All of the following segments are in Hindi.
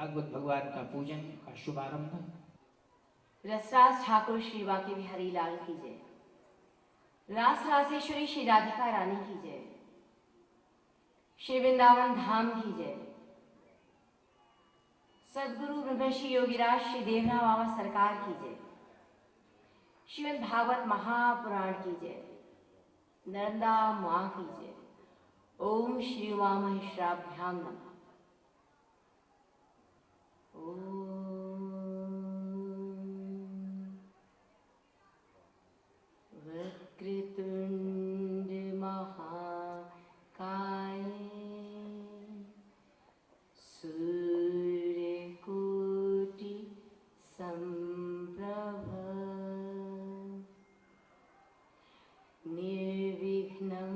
भागवत भगवान का पूजन का शुभारंभ। रसराज ठाकुर श्री बांके बिहारी लाल की जय। रास रासेश्वरी श्री राधिका रानी की जय। श्री वृंदावन धाम की जय। सदगुरु ब्रह्मर्षि योगीराज श्री देवरा बाबा सरकार की जय। श्रीमद् भागवत महापुराण की जय। नर्मदा माँ की जय। ओम श्री उमा महेश्वराभ्याम नमः। वक्रतुंड महाकाय सूर्यकोटि संप्रभ निर्विघ्नं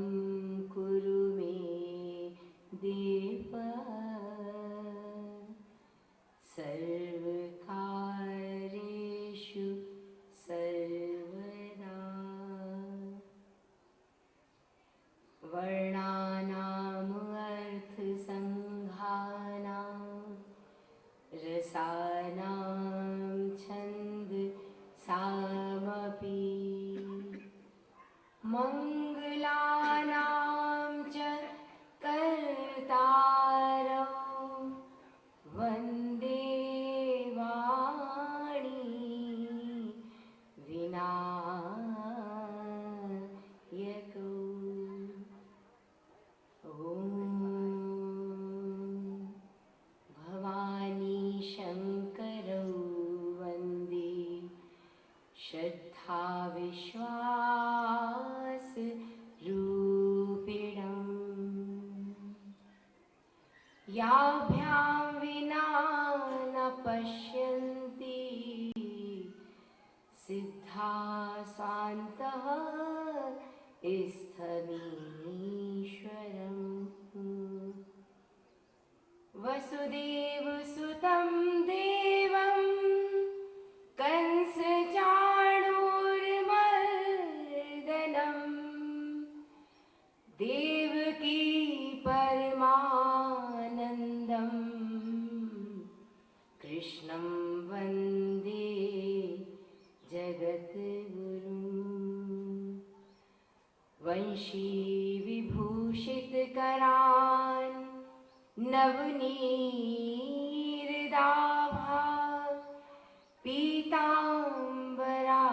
कुरु मे देव सर्वकार्येषु सर्वदा। वर्णानाम् अर्थसंघानां रसानां छन्दसामपि मंगलानां च कर्तारौ वन्दे वाणी विनायकौ। भवानी शंकरौ वन्दे श्रद्धा विश्वास रूपिणम्। याभ्यां विना न पश्यन्ति सिद्धा स्वान्तः स्थमीश्वरम्। वसुदेवसुतं देवं कंसचाणूरमर्दनम् देवकी परमानन्दं कृष्णं वन्दे जगद्गुरुम्। वंशी विभूषितकरान् नवनीरदाभा पीताम्बरा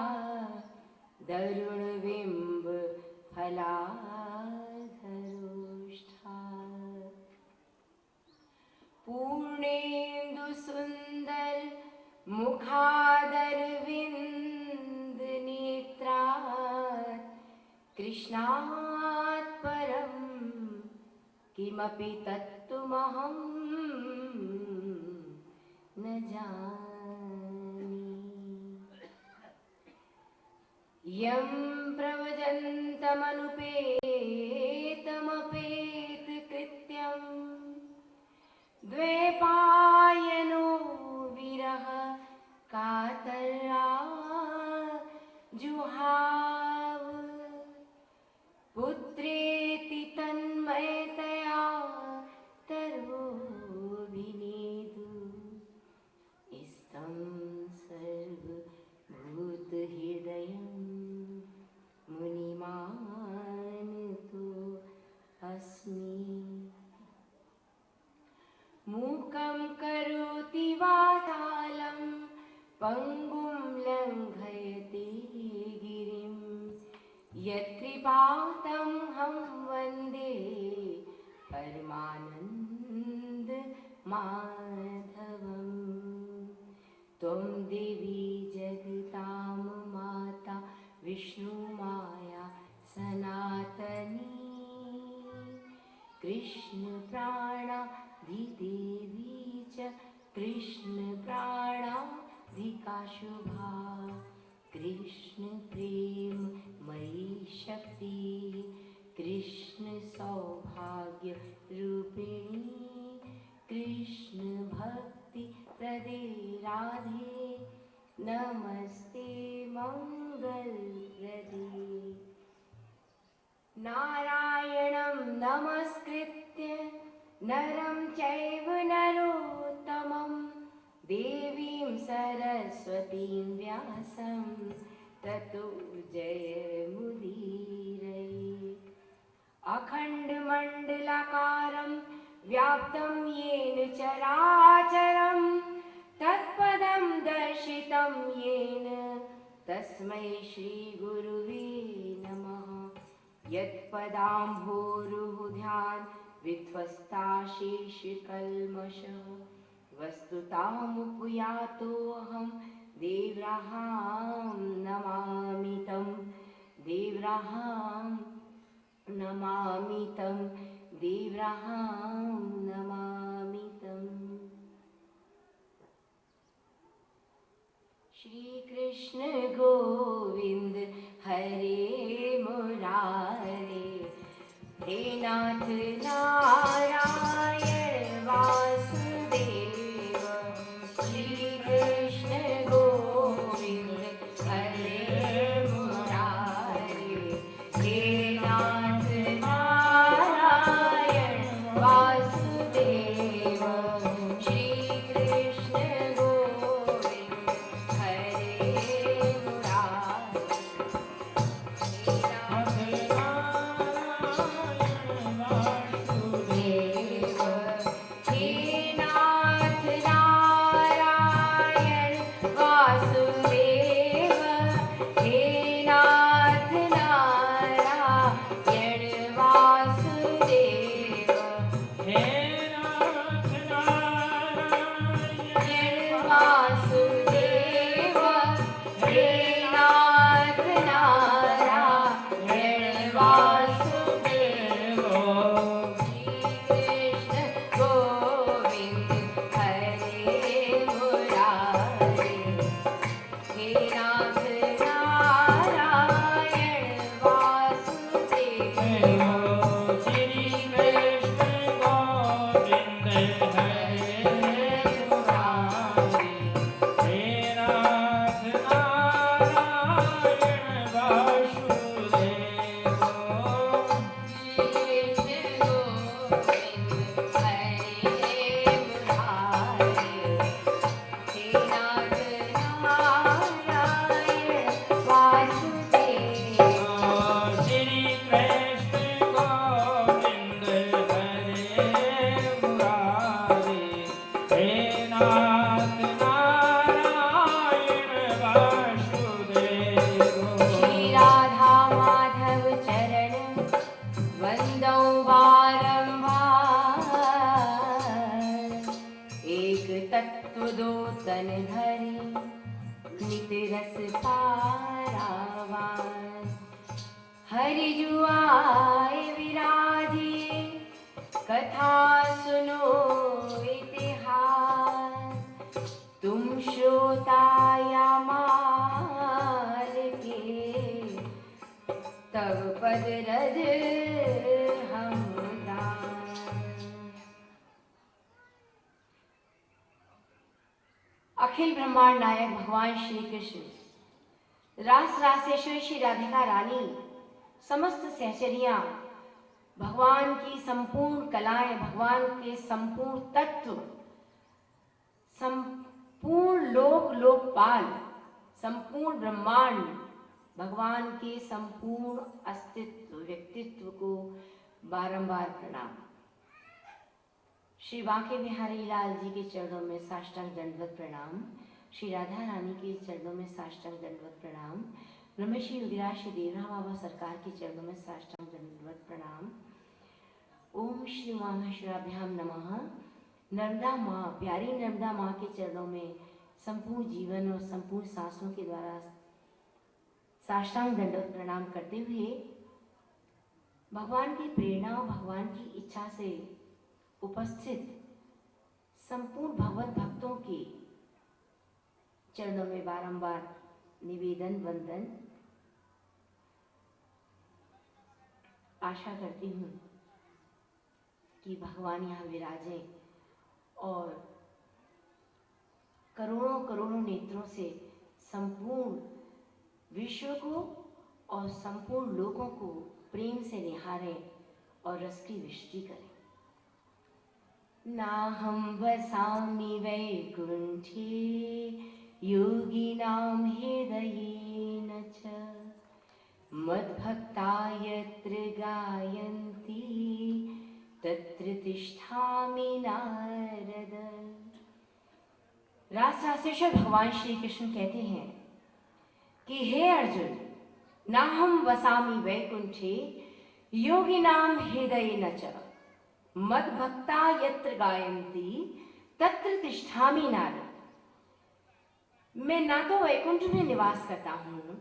दरुणबिम्ब फलाधरोष्ठा। पूर्णेन्दुसुन्दर मुखादरविन्द नेत्रात् कृष्णात् परं किमपि तत्त्वमहं न जाने। यं प्रव्रजन्तमनुपेतमपेतकृत्यं द्वैपायनो विरह कातरा जुहाव। पुत्रेति तन्मयतया तरोभिनेदु स्तं सर्वभूतहृदयं मुनिमानतो अस्मि। मूकं करोति वाचालं पङ्गुं लङ्घयति गिरिं यत्कृपातं हम वन्दे परमानन्द माधवम्। त्वं देवी जगतां माता विष्णुमाया सनातनी कृष्णप्राणाधिदेवी च कृष्णप्राणाधिका शुभा। कृष्ण प्रेममयी शक्ति कृष्ण सौभाग्य रूपिणी कृष्ण भक्ति प्रदे राधे नमस्ते मंगलप्रदे। नारायणं नमस्कृत्य नरं चैव नरोत्तमं सरस्वतीं व्यासं ततो जयमुदीरये। अखण्डमण्डलाकारं व्याप्तं येन चराचरं तत्पदं दर्शितं येन तस्मै श्रीगुरुवे नमः। यत्पदाम्भोरुहध्यान विध्वस्ताशेषकल्मषः वस्तुतामुपयातोऽहं देवराहां नमामि तं देवराहां नमामि तं देवराहां नमामि तं। श्री कृष्ण गोविंद हरे मुरारे, हे नाथ नारायण वासुदेव। श्री कृष्ण गोविंद हरे मुरारे, हे नाथ नारायण वासुदेव। श्री कृष्ण गोविंद हरे मुरारे, हे नाथ दो तन धरी नित रस पारावार। हरि जुआए विराजिए कथा सुनो इतिहास। तुम श्रोता या मार के तब पद रज हम दास। अखिल ब्रह्मांड नायक भगवान श्री कृष्ण, रास रासेश्वरी श्री राधिका रानी, समस्त सहचरियां, भगवान की संपूर्ण कलाएं, भगवान के संपूर्ण तत्व, संपूर्ण लोक लोकपाल, संपूर्ण ब्रह्मांड, भगवान के संपूर्ण अस्तित्व व्यक्तित्व को बारंबार प्रणाम। श्री बांके बिहारी लाल जी के चरणों में साष्टांग दंडवत प्रणाम। श्री राधा रानी के चरणों में साष्टांग दंडवत प्रणाम। ब्रह्मश्री योगीराज श्री देवराम बाबा सरकार के चरणों में साष्टांग दंडवत प्रणाम। ओम श्री उमामहेश्वराभ्याम नमः। नर्मदा माँ, प्यारी नर्मदा माँ के चरणों में संपूर्ण जीवन और संपूर्ण सांसों के द्वारा साष्टांग दंडवत प्रणाम करते हुए भगवान की प्रेरणा और भगवान की इच्छा से उपस्थित संपूर्ण भगवत भक्तों के चरणों में बारंबार निवेदन वंदन। आशा करती हूँ कि भगवान यहाँ विराजें और करोड़ों करोड़ों नेत्रों से संपूर्ण विश्व को और संपूर्ण लोगों को प्रेम से निहारें और रस की वृष्टि करें। नाहं वसामि वैकुण्ठे योगिनां हृदयेन च मद्भक्ता यत्र गायन्ति तत्र तिष्ठामि नारद। रासरासेश्वर भगवान श्री कृष्ण कहते हैं कि हे अर्जुन, नाहं वसामि वैकुंठे योगिनां हृदयेन च मद्भक्ता यत्र गायन्ति तत्र तिष्ठामि नारद। मैं ना तो वैकुंठ में निवास करता हूँ,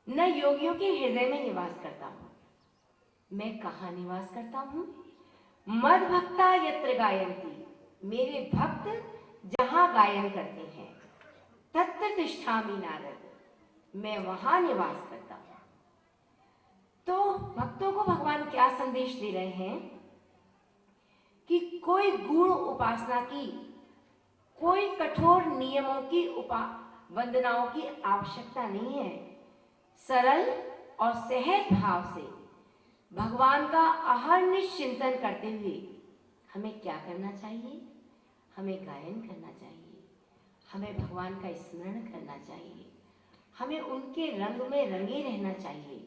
न योगियों के हृदय में निवास करता हूँ। मैं कहाँ निवास करता हूँ? मद्भक्ता यत्र गायन्ति, मेरे भक्त जहाँ गायन करते हैं, तत्र तिष्ठामि नारद, मैं वहां निवास करता हूँ। तो भक्तों को भगवान क्या संदेश दे रहे हैं कि कोई गूढ़ उपासना की, कोई कठोर नियमों की वंदनाओं की आवश्यकता नहीं है। सरल और सहज भाव से भगवान का अहर्निश चिंतन करते हुए हमें क्या करना चाहिए? हमें गायन करना चाहिए, हमें भगवान का स्मरण करना चाहिए, हमें उनके रंग में रंगे रहना चाहिए।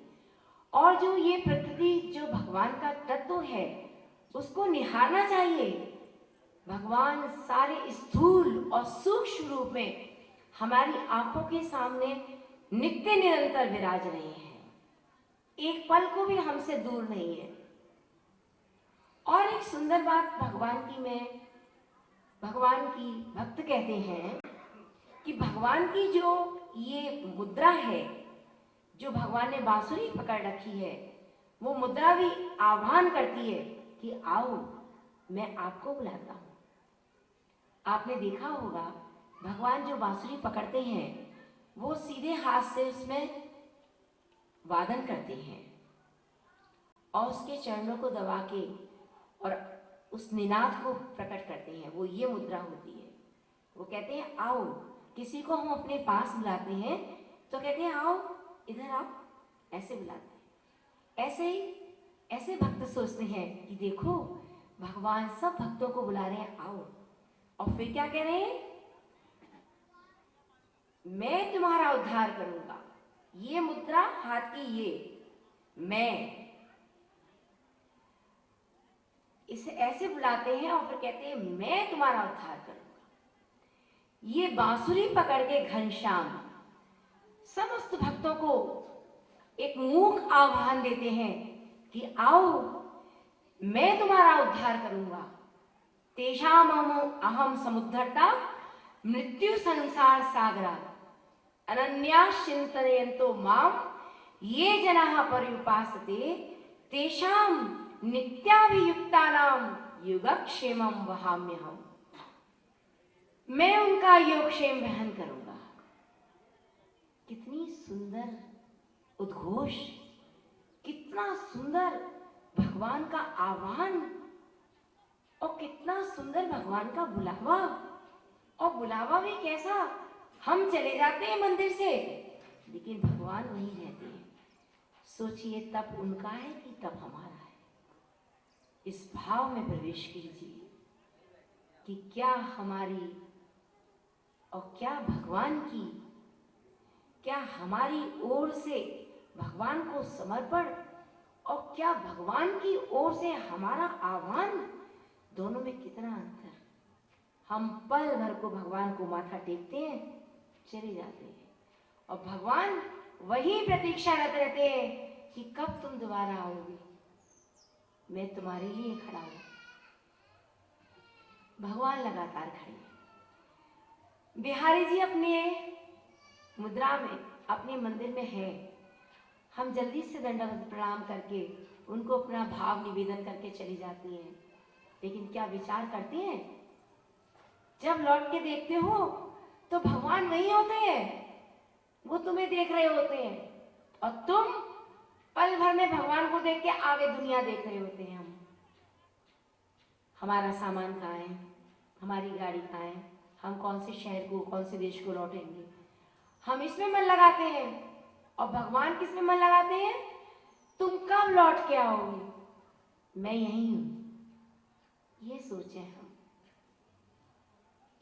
और जो ये प्रकृति, जो भगवान का तत्व है, उसको निहारना चाहिए। भगवान सारे स्थूल और सूक्ष्म रूप में हमारी आंखों के सामने नित्य निरंतर विराज रहे हैं, एक पल को भी हमसे दूर नहीं है। और एक सुंदर बात भगवान की भक्त कहते हैं कि भगवान की जो ये मुद्रा है, जो भगवान ने बांसुरी पकड़ रखी है, वो मुद्रा भी आह्वान करती है कि आओ, मैं आपको बुलाता हूँ। आपने देखा होगा भगवान जो बांसुरी पकड़ते हैं, वो सीधे हाथ से उसमें वादन करते हैं और उसके चरणों को दबा के और उस निनाद को प्रकट करते हैं। वो ये मुद्रा होती है। वो कहते हैं आओ, किसी को हम अपने पास बुलाते हैं तो कहते हैं आओ, इधर आओ, ऐसे बुलाते हैं। ऐसे ही ऐसे भक्त सोचते हैं कि देखो भगवान सब भक्तों को बुला रहे हैं, आओ। और फिर क्या कह रहे हैं? मैं तुम्हारा उद्धार करूंगा। ये मुद्रा हाथ की, ये मैं, इसे ऐसे बुलाते हैं और फिर कहते हैं मैं तुम्हारा उद्धार करूंगा। ये बांसुरी पकड़ के घनश्याम समस्त भक्तों को एक मूक आह्वान देते हैं कि आओ, मैं तुम्हारा उद्धार करूंगा। तेषाम अहम समुद्धर्ता मृत्यु संसार सागरा अनन्या चिंतयन्तो माम ये जनाः पर्युपासते तेषाम नित्याभियुक्तानां योगक्षेमं वहाम्यहम्। मैं उनका योगक्षेम वहन करूंगा। कितनी सुंदर उद्घोष, कितना सुंदर भगवान का आह्वान और कितना सुंदर भगवान का बुलावा। और बुलावा भी कैसा, हम चले जाते हैं मंदिर से लेकिन भगवान वहीं रहते हैं। सोचिए तप उनका है कि तप हमारा है। इस भाव में प्रवेश कीजिए कि क्या हमारी और क्या भगवान की, क्या हमारी ओर से भगवान को समर्पण और क्या भगवान की ओर से हमारा आह्वान, दोनों में कितना अंतर। हम पल भर को भगवान को माथा टेकते हैं, चले जाते हैं और भगवान वही प्रतीक्षारत रहते हैं कि कब तुम दोबारा आओगे, मैं तुम्हारे लिए खड़ा हूं। भगवान लगातार खड़े हैं। बिहारी जी अपने मुद्रा में, अपने मंदिर में है। हम जल्दी से दंडवत प्रणाम करके उनको अपना भाव निवेदन करके चली जाती हैं। लेकिन क्या विचार करते हैं? जब लौट के देखते हो तो भगवान वही होते हैं, वो तुम्हें देख रहे होते हैं और तुम पल भर में भगवान को देख के आगे दुनिया देख रहे होते हैं। हमारा सामान कहाँ है, हमारी गाड़ी कहाँ है, हम कौन से शहर को, कौन से देश को लौटेंगे, हम इसमें मन लगाते हैं। और भगवान किस में मन लगाते हैं? तुम कब लौट के आओगे, मैं यहीं हूं। ये सोचे हम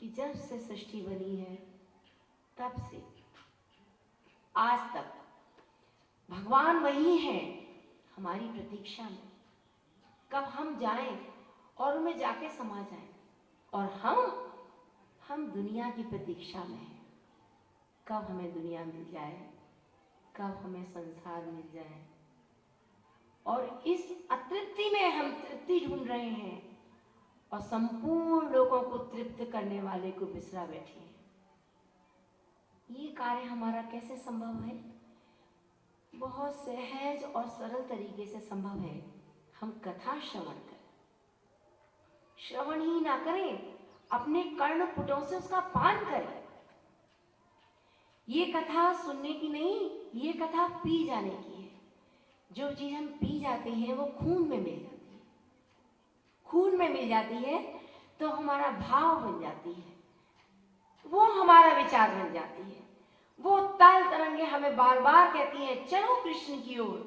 कि जब से सृष्टि बनी है तब से आज तक भगवान वही हैं हमारी प्रतीक्षा में, कब हम जाएं और उनमें जाके समा जाएं। और हम दुनिया की प्रतीक्षा में हैं, कब हमें दुनिया मिल जाए, कब हमें संसार मिल जाए। और इस अतृप्ति में हम तृप्ति ढूंढ रहे हैं और संपूर्ण लोगों को तृप्त करने वाले को बिसरा बैठे हैं। ये कार्य हमारा कैसे संभव है? बहुत सहज और सरल तरीके से संभव है। हम कथा श्रवण करें, श्रवण ही ना करें, अपने कर्ण पुटों से उसका पान करें। ये कथा सुनने की नहीं, ये कथा पी जाने की है। जो चीज हम पी जाते हैं वो खून में मिल जाती है, खून में मिल जाती है तो हमारा भाव बन जाती है, वो हमारा विचार बन जाती है। वो ताल तरंगे हमें बार बार कहती हैं चलो कृष्ण की ओर,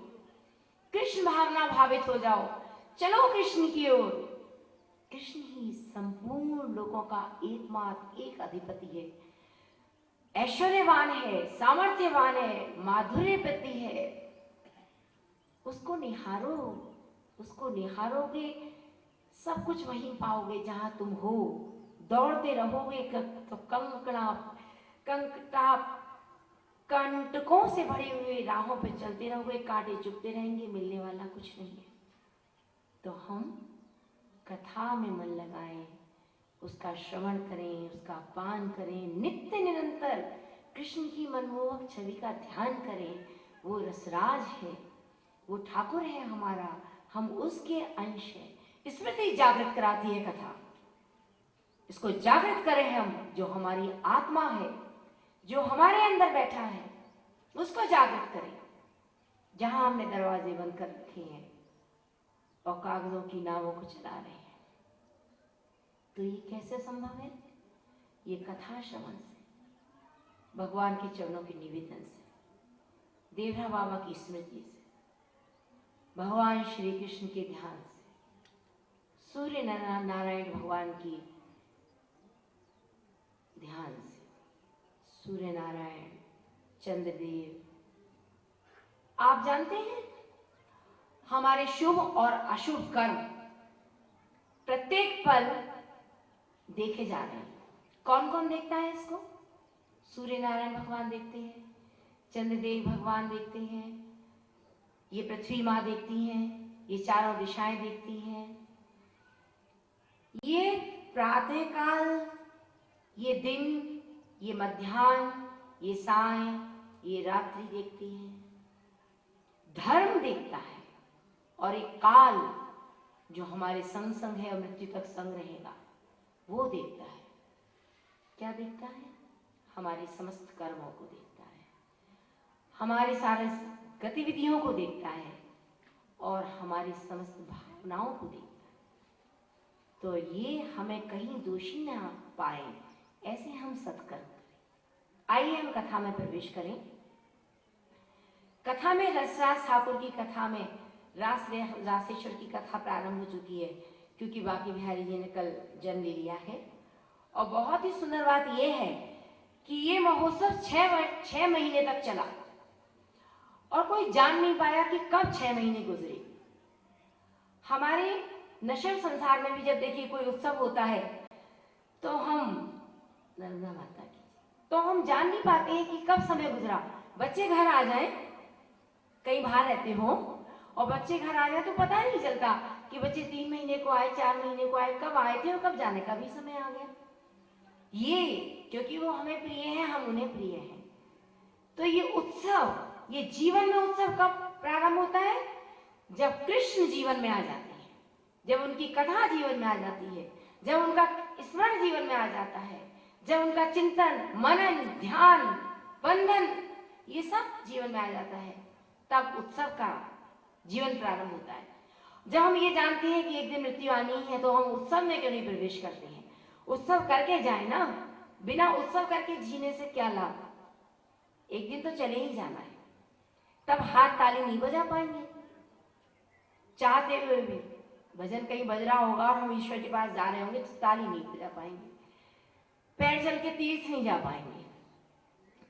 कृष्ण भावना भावित हो जाओ, चलो कृष्ण की ओर। कृष्ण ही संपूर्ण लोगों का एकमात्र एक अधिपति है, ऐश्वर्यवान है, सामर्थ्यवान है, माधुर्य प्रति है। उसको निहारो, उसको निहारोगे सब कुछ वहीं पाओगे जहां तुम हो। दौड़ते रहोगे तो कंटकों से भरे हुए राहों पे चलते रहोगे, कांटे चुभते रहेंगे, मिलने वाला कुछ नहीं है। तो हम कथा में मन लगाएं, उसका श्रवण करें, उसका पान करें, नित्य निरंतर कृष्ण की मनमोहक छवि का ध्यान करें। वो रसराज है, वो ठाकुर है हमारा, हम उसके अंश हैं। स्मृति जागृत कराती है कथा, इसको जागृत करें हम। जो हमारी आत्मा है, जो हमारे अंदर बैठा है, उसको जागृत करें। जहां हमने दरवाजे बंद कर रखे हैं और कागजों की नावों को चला रहे हैं, तो ये कैसे संभव है? ये कथा श्रवण से, भगवान के चरणों के निवेदन से, देवरा बाबा की स्मृति से, भगवान श्री कृष्ण के ध्यान से, सूर्य नारायण भगवान की ध्यान से, सूर्य नारायण, चंद्रदेव। आप जानते हैं हमारे शुभ और अशुभ कर्म प्रत्येक पल देखे जा रहे हैं। कौन कौन देखता है इसको? सूर्य नारायण भगवान देखते हैं, चंद्रदेव भगवान देखते हैं, ये पृथ्वी माँ देखती हैं, ये चारों दिशाएं देखती हैं, ये प्रातः काल, ये दिन, ये मध्याह्न, ये सायं, ये रात्रि देखती है। धर्म देखता है और एक काल जो हमारे संग संग है और मृत्यु तक संग रहेगा, वो देखता है। क्या देखता है? हमारी समस्त कर्मों को देखता है, हमारी सारे गतिविधियों को देखता है और हमारी समस्त भावनाओं को देखता है। तो ये हमें कहीं दोषी ना पाए, ऐसे हम सत्कर्म करें। आइए हम कथा में प्रवेश करें। कथा में रसराज ठाकुर की कथा में रासेश्वर की कथा प्रारंभ हो चुकी है, क्योंकि बाकी बिहारी जी ने कल जन्म ले लिया है। और बहुत ही सुंदर बात यह है कि ये महोत्सव 6 महीने तक चला और कोई जान नहीं पाया कि कब 6 महीने गुजरे। हमारे नश्वर संसार में भी जब देखिए कोई उत्सव होता है तो हम नर्मदा माता की, तो हम जान नहीं पाते हैं कि कब समय गुजरा। बच्चे घर आ जाएं, कई बाहर रहते हो और बच्चे घर आ जाए तो पता नहीं चलता कि बच्चे 3 महीने को आए, 4 महीने को आए, कब आए थे और कब जाने का भी समय आ गया। ये क्योंकि वो हमें प्रिय है, हम उन्हें प्रिय हैं। तो ये उत्सव, ये जीवन में उत्सव कब प्रारंभ होता है? जब कृष्ण जीवन में आ जाते हैं, जब उनकी कथा जीवन में आ जाती है, जब उनका स्मरण जीवन में आ जाता है, जब उनका चिंतन, मनन, ध्यान, बंधन, ये सब जीवन में आ जाता है, तब उत्सव का जीवन प्रारंभ होता है। जब हम ये जानते हैं कि एक दिन मृत्यु आनी है तो हम उत्सव में क्यों नहीं प्रवेश करते हैं? उत्सव करके जाए ना, बिना उत्सव करके जीने से क्या लाभ? एक दिन तो चले ही जाना है, तब हाथ ताली नहीं बजा पाएंगे। चाहते हुए भी भजन कहीं बज रहा होगा और हम ईश्वर के पास जा रहे होंगे तो ताली नहीं बजा पाएंगे, पैर चल के तीर्थ नहीं जा पाएंगे।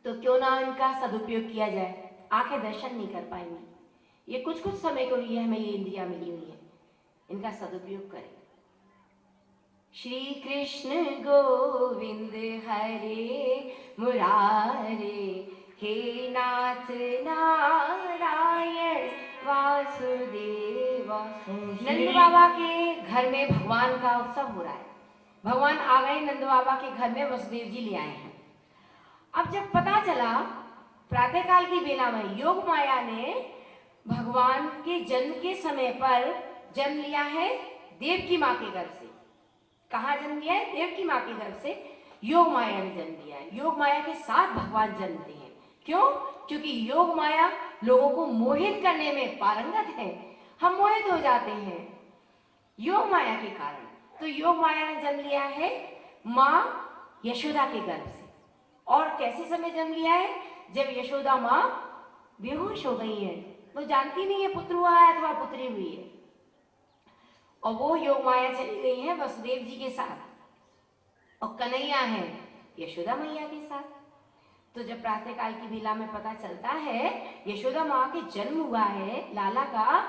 तो क्यों ना इनका सदुपयोग किया जाए। आंखें दर्शन नहीं कर पाएंगी, ये कुछ कुछ समय के लिए हमें ये इंद्रियां मिली हुई है, इनका सदुपयोग करें। श्री कृष्ण गोविंद हरे मुरारे, हे नाथ नारायण वासुदेव। नंद बाबा के घर में भगवान का उत्सव हो रहा है। भगवान आ गए नंद बाबा के घर में, वसुदेव जी ले आए हैं। अब जब पता चला प्रातःकाल की बेला में योग माया ने भगवान के जन्म के समय पर जन्म लिया है देवकी माँ के घर से। कहाँ जन्म लिया है? देवकी माँ के घर से योग माया ने जन्म लिया है। योग माया के साथ भगवान जन्मते हैं। क्यों? क्योंकि योग माया लोगों को मोहित करने में पारंगत है। हम मोहित हो जाते हैं योग माया के कारण। तो योग माया ने जन्म लिया है माँ यशोदा के गर्भ से। और कैसे समय जन्म लिया है? जब यशोदा माँ बेहोश हो गई है, वो जानती नहीं है पुत्र हुआ है अथवा पुत्री हुई है, और वो योग माया चली गई है वसुदेव जी के साथ, और कन्हैया है यशोदा मैया के साथ। तो जब प्रातःकाल की बेला में पता चलता है यशोदा माँ के जन्म हुआ है लाला का,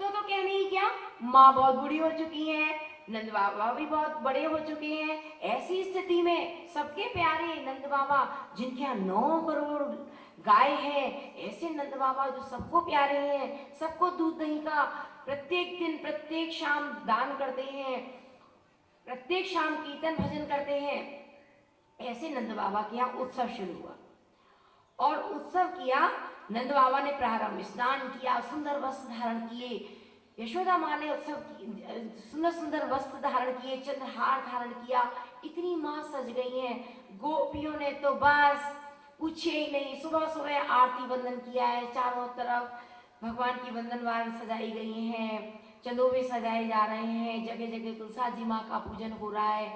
तो कहने ही क्या, माँ बहुत बूढ़ी हो चुकी है, नंद बाबा भी बहुत बड़े हो चुके हैं। ऐसी स्थिति में सबके प्यारे नंद बाबा, जिनके यहाँ 9 करोड़ गाय है, ऐसे नंद बाबा जो सबको प्यारे हैं, सबको दूध दही का प्रत्येक दिन प्रत्येक शाम दान करते हैं, प्रत्येक शाम कीर्तन भजन करते हैं, ऐसे नंद बाबा के यहाँ उत्सव शुरू हुआ। और उत्सव किया, नंद बाबा ने प्रारंभ स्नान किया, सुंदर वस्त्र धारण किए। यशोदा माँ ने सुंदर सुंदर वस्त्र धारण किए, चंद्रहार धारण किया। इतनी माँ सज गई हैं। गोपियों ने तो बस पूछे ही नहीं, सुबह सुबह आरती वंदन किया है। चारों तरफ भगवान की वंदनवार सजाई गई हैं, चंदोबे सजाए जा रहे हैं, जगह जगह तुलसा जी माँ का पूजन हो रहा है।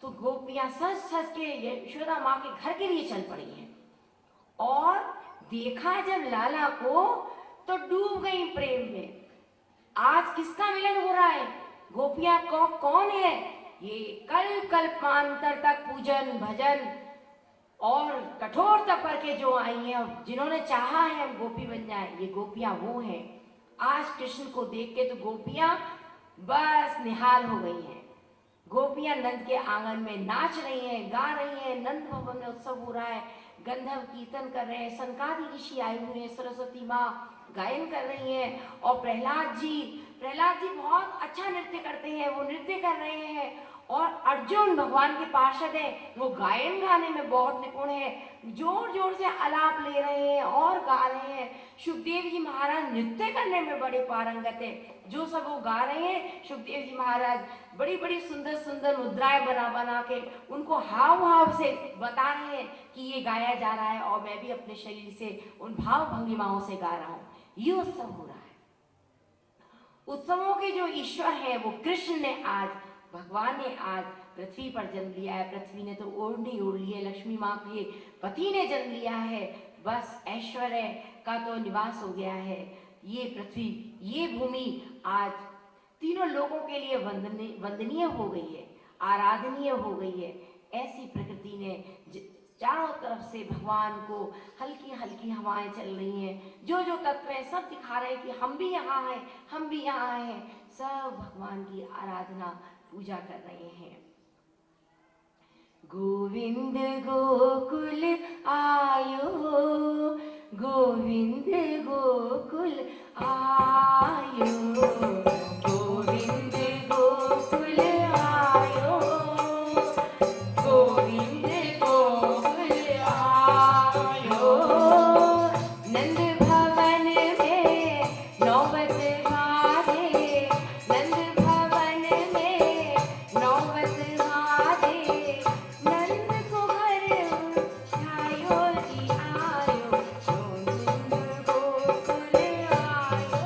तो गोपियां सज सज के यशोदा माँ के घर के लिए चल पड़ी हैं। और देखा जब लाला को तो डूब गई प्रेम में। आज किसका मिलन हो रहा है? गोपियां को कौन है? ये कल्पांतर तक पूजन भजन और कठोर तप करके जो आई हैं, जिन्होंने चाहा है हम गोपी बन जाए, ये गोपियां वो हैं। आज कृष्ण को देख के तो गोपियां बस निहाल हो गई हैं। गोपियां नंद के आंगन में नाच रही हैं, गा रही हैं। नंद भवन में उत्सव हो रहा है, गंधर्व कीर्तन कर रहे हैं, सनकादि ऋषि आए हुए हैं, सरस्वती माँ गायन कर रही हैं। और प्रहलाद जी बहुत अच्छा नृत्य करते हैं, वो नृत्य कर रहे हैं। और अर्जुन भगवान के पार्षद हैं, वो गायन गाने में बहुत निपुण है, जोर जोर से आलाप ले रहे हैं और गा रहे हैं। सुखदेव जी महाराज नृत्य करने में बड़े पारंगत है। जो सब वो गा रहे हैं, सुखदेव जी महाराज बड़ी बड़ी सुंदर सुंदर मुद्राएं बना बना के उनको हाव भाव से बता रहे हैं कि ये गाया जा रहा है, और मैं भी अपने शरीर से उन भाव भंगिमाओं से गा रहा हूँ। ये उत्सव हो रहा है। उत्सवों के जो ईश्वर है वो कृष्ण ने आज, भगवान ने आज पृथ्वी पर जन्म लिया है। पृथ्वी ने तो ओढ़नी ओढ़ ली है, लक्ष्मी माँ के पति ने जन्म लिया है। बस ऐश्वर्य का तो निवास हो गया है। ये पृथ्वी, ये भूमि आज तीनों लोगों के लिए वंदनीय हो गई है, आराधनीय हो गई है। ऐसी प्रकृति ने चारों तरफ से भगवान को हल्की हल्की हवाएं चल रही हैं। जो जो तत्व हैं सब दिखा रहे हैं कि हम भी यहाँ हैं, हम भी यहाँ हैं। सब भगवान की आराधना पूजा कर रहे हैं। गोविंद गोकुल आयो, गोविंद गोकुल आयो, गोविंद गोकुल आयो, गोविंद गोकुल आयो। नंद भवन में नौबत बाजे, नंद भवन में नौबत बाजे। नंद को घर आयो जी आयो, गोविंद गोकुल आयो।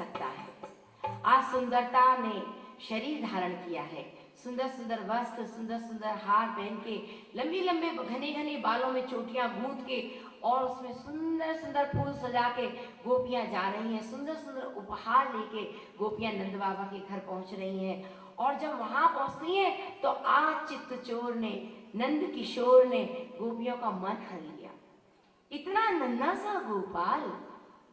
सकता है। आज सुंदरता ने शरीर धारण किया है, सुंदर सुंदर वस्त्र, सुंदर सुंदर हार पहन के, लंबी लंबे घने घने बालों में चोटियां गूंथ के और उसमें सुंदर सुंदर फूल सजा के गोपियां जा रही हैं। सुंदर सुंदर उपहार लेके गोपियां नंद बाबा के घर पहुंच रही हैं। और जब वहां पहुंचती हैं तो आज चित्त चोर ने, नंद किशोर ने गोपियों का मन हर लिया। इतना नन्हा सा गोपाल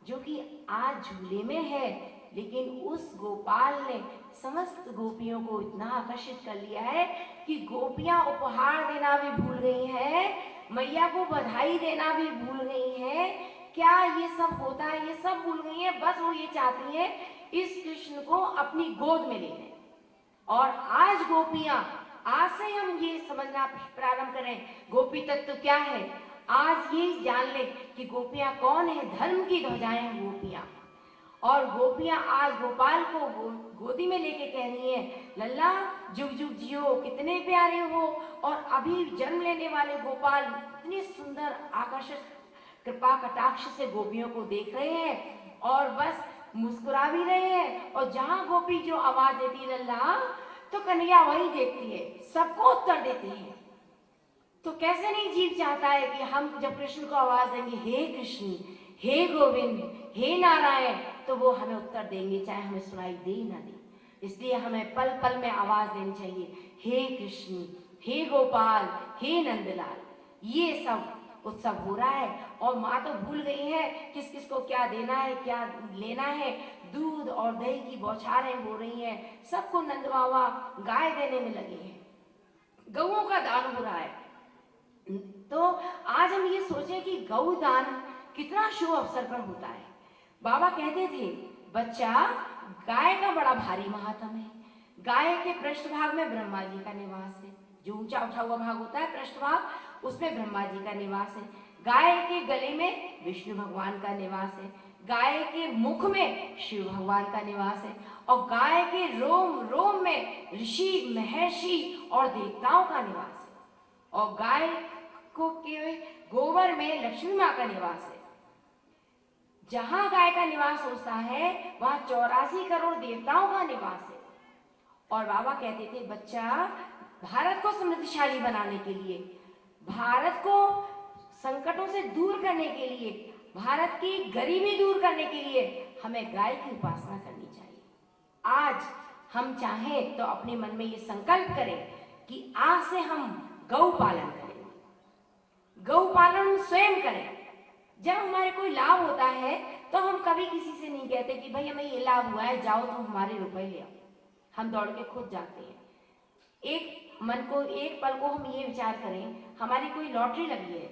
जो कि आज झूले में है, लेकिन उस गोपाल ने समस्त गोपियों को इतना आकर्षित कर लिया है कि गोपियां उपहार देना भी भूल गई हैं, मैया को बधाई देना भी भूल गई हैं। क्या ये सब होता है, ये सब भूल गई हैं। बस वो ये चाहती हैं इस कृष्ण को अपनी गोद में ले लें। और आज गोपियां, आज से हम ये समझना प्रारंभ करें गोपी तत्व क्या है। आज ये जान ले कि गोपियां कौन है, धर्म की ध्वजाएं हैं गोपियां। और गोपियां आज गोपाल को गोदी में लेके कह रही हैं, लल्ला जुग जुग जियो, कितने प्यारे हो। और अभी जन्म लेने वाले गोपाल इतने सुंदर आकर्षक कृपा कटाक्ष से गोपियों को देख रहे हैं और बस मुस्कुरा भी रहे हैं। और जहां गोपी जो आवाज देती है लल्ला, तो कन्हैया वही देखती है, सबको उत्तर देती है। तो कैसे नहीं जीव चाहता है कि हम जब कृष्ण को आवाज देंगे, हे कृष्ण, हे गोविंद, हे नारायण, तो वो हमें उत्तर देंगे, चाहे हमें सुनाई दे ना दे। इसलिए हमें पल पल में आवाज देनी चाहिए, हे कृष्ण, हे गोपाल, हे नंदलाल। ये सब उत्सव हो रहा है और माँ तो भूल गई है किस किस को क्या देना है, क्या लेना है। दूध और दही की बौछारें हो रही हैं, सबको नंद बाबा गाय देने में लगे हैं, गौओं का दान हो रहा है। तो आज हम ये सोचें कि गौ दान कितना शुभ अवसर पर होता है। बाबा कहते थे, बच्चा गाय का बड़ा भारी महात्म है। गाय के पृष्ठभाग में ब्रह्मा जी का निवास है, जो ऊंचा उठा हुआ भाग होता है पृष्ठभाग, उसमें ब्रह्मा जी का निवास है। गाय के गले में विष्णु भगवान का निवास है, गाय के मुख में शिव भगवान का निवास है, और गाय के रोम रोम में ऋषि, महर्षि और देवताओं का निवास है, और गाय को के गोबर में लक्ष्मी माँ का निवास है। जहां गाय का निवास होता है वहां 84 करोड़ देवताओं का निवास है। और बाबा कहते थे, बच्चा भारत को समृद्धशाली बनाने के लिए, भारत को संकटों से दूर करने के लिए, भारत की गरीबी दूर करने के लिए हमें गाय की उपासना करनी चाहिए। आज हम चाहें तो अपने मन में ये संकल्प करें कि आज से हम गौ पालन करेंगे, गौ पालन स्वयं करें। जब हमारे कोई लाभ होता है तो हम कभी किसी से नहीं कहते कि भाई हमें ये लाभ हुआ है, जाओ तुम हमारे रुपए ले आओ। हम दौड़ के खुद जाते हैं। एक मन को, एक पल को हम ये विचार करें, हमारी कोई लॉटरी लगी है,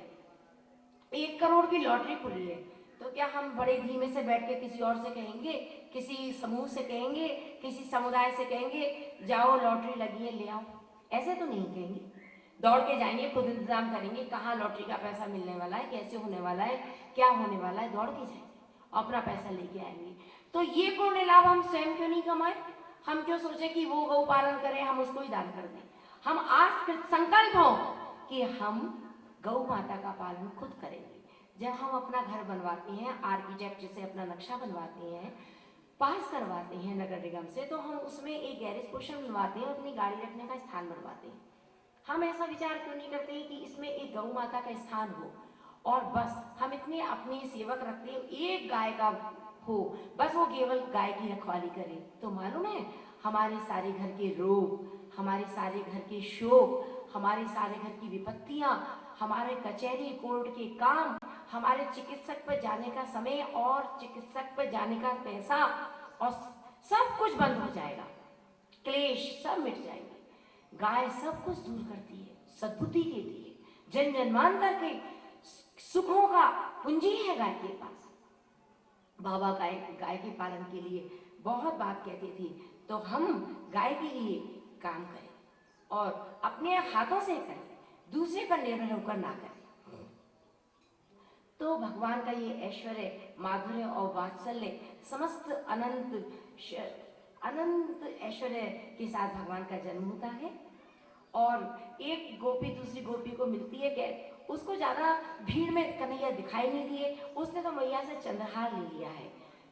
1 करोड़ की लॉटरी खुली है, तो क्या हम बड़े धीमे से बैठ के किसी और से कहेंगे, किसी समूह से कहेंगे, किसी समुदाय से कहेंगे जाओ लॉटरी लगी है ले आओ? ऐसे तो नहीं कहेंगे। दौड़ के जाएंगे, खुद इंतजाम करेंगे, कहाँ लॉटरी का पैसा मिलने वाला है, कैसे होने वाला है, क्या होने वाला है, दौड़ के जाएंगे, अपना पैसा लेके आएंगे। तो ये पुण्य लाभ हम स्वयं क्यों नहीं कमाएं? हम क्यों सोचे कि वो गौ पालन करें, हम उसको ही दान कर दें? हम आज संकल्प हो कि हम गौ माता का पालन खुद करेंगे। जब हम अपना घर बनवाते हैं, आर्किटेक्ट से अपना नक्शा बनवाते हैं, पास करवाते हैं नगर निगम से, तो हम उसमें एक गैरेज पोर्शन बनवाते हैं, अपनी गाड़ी रखने का स्थान बनवाते हैं। हम ऐसा विचार क्यों नहीं करते हैं कि इसमें एक गौ माता का स्थान हो, और बस हम इतने अपने सेवक रखते हैं, एक गाय का हो, बस वो केवल गाय की रखवाली करे। तो मालूम है हमारे सारे घर के रोग, हमारे सारे घर के शोक, हमारे सारे घर की विपत्तियां, हमारे कचहरी कोर्ट के काम, हमारे चिकित्सक पर जाने का समय और चिकित्सक पर जाने का पैसा, और सब कुछ बंद हो जाएगा, क्लेश सब मिट जाएंगे। गाय सब कुछ दूर करती है, सद्बुद्धि देती है, जन जन्मांतर के सुखों का पूंजी है गाय के पास। बाबा गाय के पालन के लिए बहुत बात कहते थे, तो हम गाय के लिए काम करें और अपने हाथों से करें, दूसरे पर निर्भर होकर ना करें। तो भगवान का ये ऐश्वर्य, माधुर्य और वात्सल्य समस्त अनंत ऐश्वर्य के साथ भगवान का जन्म होता है। और एक गोपी दूसरी गोपी को मिलती है, क्या उसको ज्यादा भीड़ में कन्हैया दिखाई नहीं दिए, उसने तो मैया से चंद्रहार ले लिया है।